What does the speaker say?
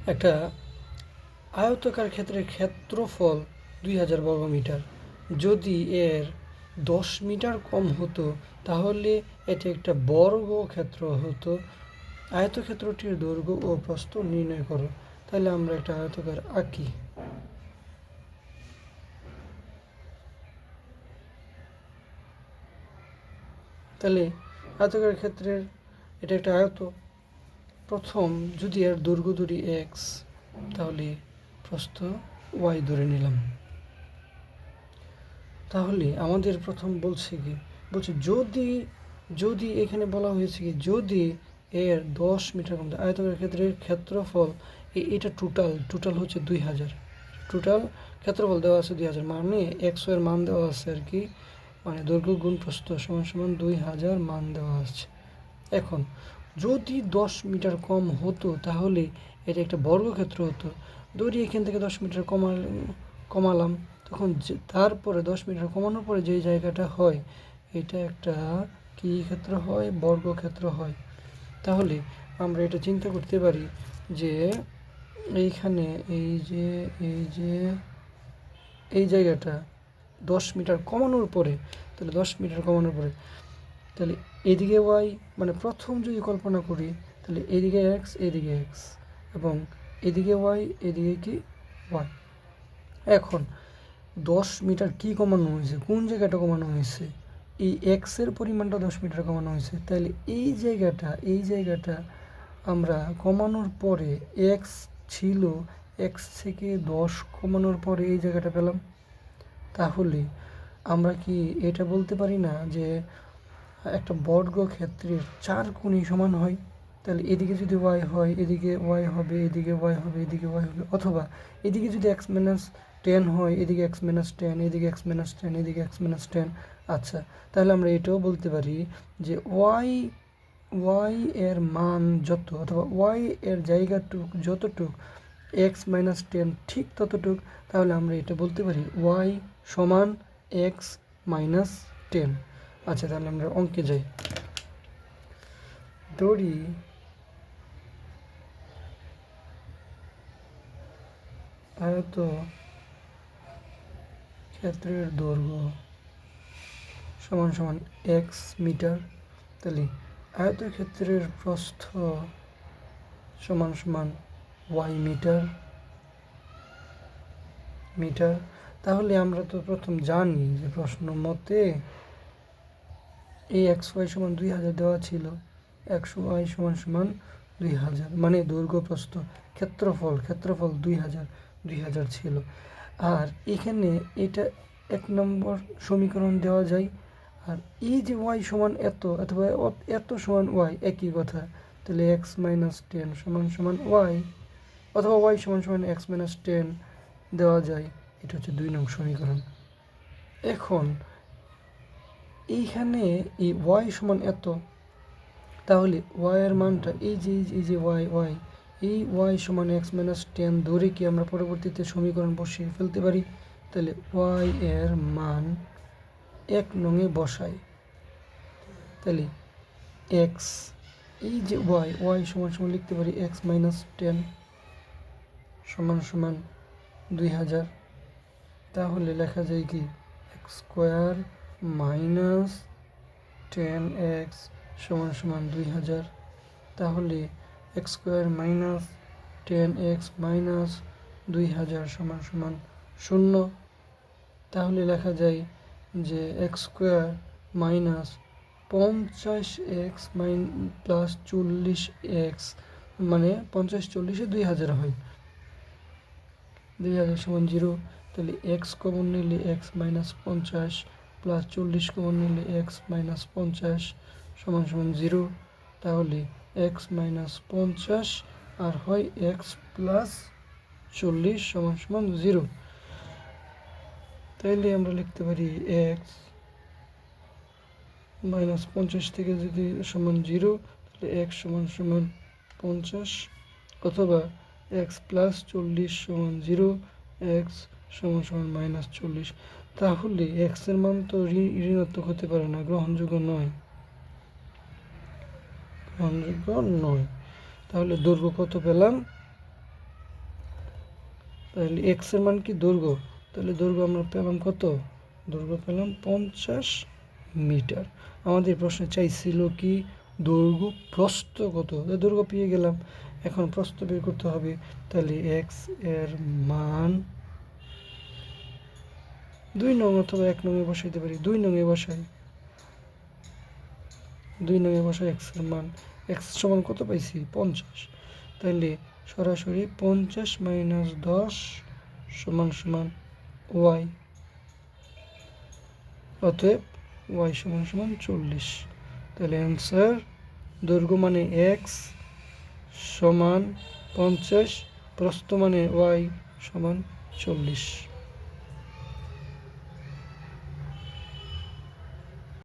একটা আয়তাকার ক্ষেত্রের ক্ষেত্রফল 2000 বর্গমিটার। যদি এর 10 মিটার কম হতো তাহলে এটি একটা বর্গক্ষেত্র হতো। আয়তক্ষেত্রটির দৈর্ঘ্য ও প্রস্থ নির্ণয় করো। তাহলে আমরা একটা আয়তকার আঁকি। তাহলে আয়তকার ক্ষেত্রের এটা একটা আয়ত। প্রথম যদি এর দৈর্ঘ্য ধরি এক্স, তাহলে প্রস্থ ওয়াই ধরে নিলাম। তাহলে আমাদের প্রথম বলছে যদি যদি এখানে বলা হয়েছে যদি এর 10 মিটার কম, আয়তকার ক্ষেত্রের ক্ষেত্রফল এটা টোটাল হচ্ছে 2000। টোটাল ক্ষেত্রফল দেওয়া আছে 2000, মানে এক্স এর মান দেওয়া আছে আর কি, মানে দৈর্ঘ্য গুণ প্রস্থ সমান সমান 2000 মান দেওয়া আছে। এখন যদি 10 মিটার কম হতো তাহলে এটা একটা বর্গক্ষেত্র হতো। ধরি এখান থেকে 10 মিটার কমালাম, তখন তারপরে 10 মিটার কমানোর পরে যে জায়গাটা হয় এটা একটা কী ক্ষেত্র হয়? বর্গক্ষেত্র হয়। তাহলে আমরা এটা চিন্তা করতে পারি যে এইখানে এই জায়গাটা 10 মিটার কমানোর পরে, তাহলে 10 মিটার কমানোর পরে তাহলে এদিকে ওয়াই, মানে প্রথম যদি কল্পনা করি তাহলে এদিকে এক্স এদিকে এক্স এবং এদিকে ওয়াই এদিকে কি ওয়াই। এখন 10 মিটার কি কমানো হয়েছে? কোন জায়গাটা কমানো হয়েছে? এই এক্সের পরিমাণটা 10 মিটার কমানো হয়েছে। তাহলে এই জায়গাটা আমরা কমানোর পরে এক্স ছিল, এক্স থেকে 10 কমানোর পরে এই জায়গাটা পেলাম। তাহলে আমরা কি এটা বলতে পারি না যে একটা বর্গক্ষেত্রের 4 কোণই সমান হয়? তাহলে এদিকে যদি ওয়াই হয় এদিকে ওয়াই হবে, এদিকে ওয়াই হবে, এদিকে ওয়াই হবে, অথবা এদিকে যদি এক্স মাইনাস 10 হয় এদিকে এক্স মাইনাস 10, এদিকে এক্স মাইনাস 10, এদিকে এক্স মাইনাস 10। আচ্ছা, তাহলে আমরা এটাও বলতে পারি যে ওয়াই এর মান যত, অথবা ওয়াই এর জায়গাটুক যতটুক এক্স মাইনাস 10 ঠিক ততটুক, তাহলে আমরা এটা বলতে পারি ওয়াই সমান এক্স মাইনাস 10। আচ্ছা, তাহলে আমরা অঙ্কে যাই। ধরি আয়ত ক্ষেত্রের দৈর্ঘ্য সমান সমান এক্স মিটার, তাহলে আয়তক্ষেত্রের প্রস্থ সমান সমান ওয়াই মিটার। তাহলে আমরা তো প্রথম জানি যে প্রশ্ন মতে এই এক্স ওয়াই সমান 2000 দেওয়া ছিল, এক্স ওয়াই সমান সমান 2000, মানে দৈর্ঘ্য প্রস্থ ক্ষেত্রফল 2000 ছিল। আর এখানে এটা 1 নম্বর সমীকরণ দেওয়া যায়। আর এই যে ওয়াই সমান এত অথবা এত সমান ওয়াই একই কথা, তাহলে এক্স মাইনাস 10 সমান সমান ওয়াই, অথবা ওয়াই সমান সমান এক্স মাইনাস 10 দেওয়া যায়। এটা হচ্ছে 2 নং সমীকরণ। এখন এইখানে এই ওয়াই সমান এত, তাহলে ওয়াই এর মানটা এই যে ওয়াই এই ওয়াই সমান এক্স মাইনাস 10 ধরে কি আমরা পরবর্তীতে সমীকরণ বসিয়ে ফেলতে পারি। তাহলে ওয়াই এর মান 1 নংয়ে বসাই। তাহলে এক্স, এই যে ওয়াই সমান সমান লিখতে পারি এক্স মাইনাস 10 সমান সমান 2000। তাহলে লেখা যায় কি এক্স স্কোয়ার মাইনাস 10x সমান সমান 2000। তাহলে x square minus 10x minus 2000 সমান সমান 0। তাহলে লেখা যায় যে x square minus 50x plus 40x, মানে 50 40-এ 2000 হয়, 2000 সমান 0। তাহলে এক্স কমন নিলে এক্স মাইনাস 50 প্লাস 40 কমন নিলে এক্স মাইনাস 50 সমান সমান 0। তাহলে এক্স মাইনাস 50 আর হয় এক্স প্লাস 40 সমান সমান 0। তাইলে আমরা লিখতে পারি এক্স মাইনাস 50 থেকে যদি সমান 0, তাহলে এক্স সমান সমান 50, অথবা এক্স প্লাস 40 সমান 0, এক্স সমান সমান মাইনাস 40। তাহলে এক্স এর মান তো ঋণাত্মক হতে পারে না, গ্রহণযোগ্য নয়। তাহলে দৈর্ঘ্য কত পেলাম? তাহলে এক্সের মান কি দৈর্ঘ্য, তাহলে দৈর্ঘ্য আমরা পেলাম কত, দৈর্ঘ্য পেলাম 50 মিটার। আমাদের প্রশ্নে চাইছিল কি দৈর্ঘ্য প্রস্থ কত, দৈর্ঘ্য পেয়ে গেলাম, এখন প্রস্থ বের করতে হবে। তাহলে এক্স এর মান 2 নং অথবা 1 নং এ বসাইতে পারি, 2 নং এ বসাই, 2 নং এ বসাই এক্স এর মান। এক্স সমান কত পাইছি 50, তাহলে সরাসরি 50 মাইনাস 10 সমান সমান ওয়াই, অতএব ওয়াই সমান সমান 40। তাহলে অ্যান্সার দৈর্ঘ্য মানে এক্স সমান 50, প্রস্থ মানে ওয়াই সমান 40।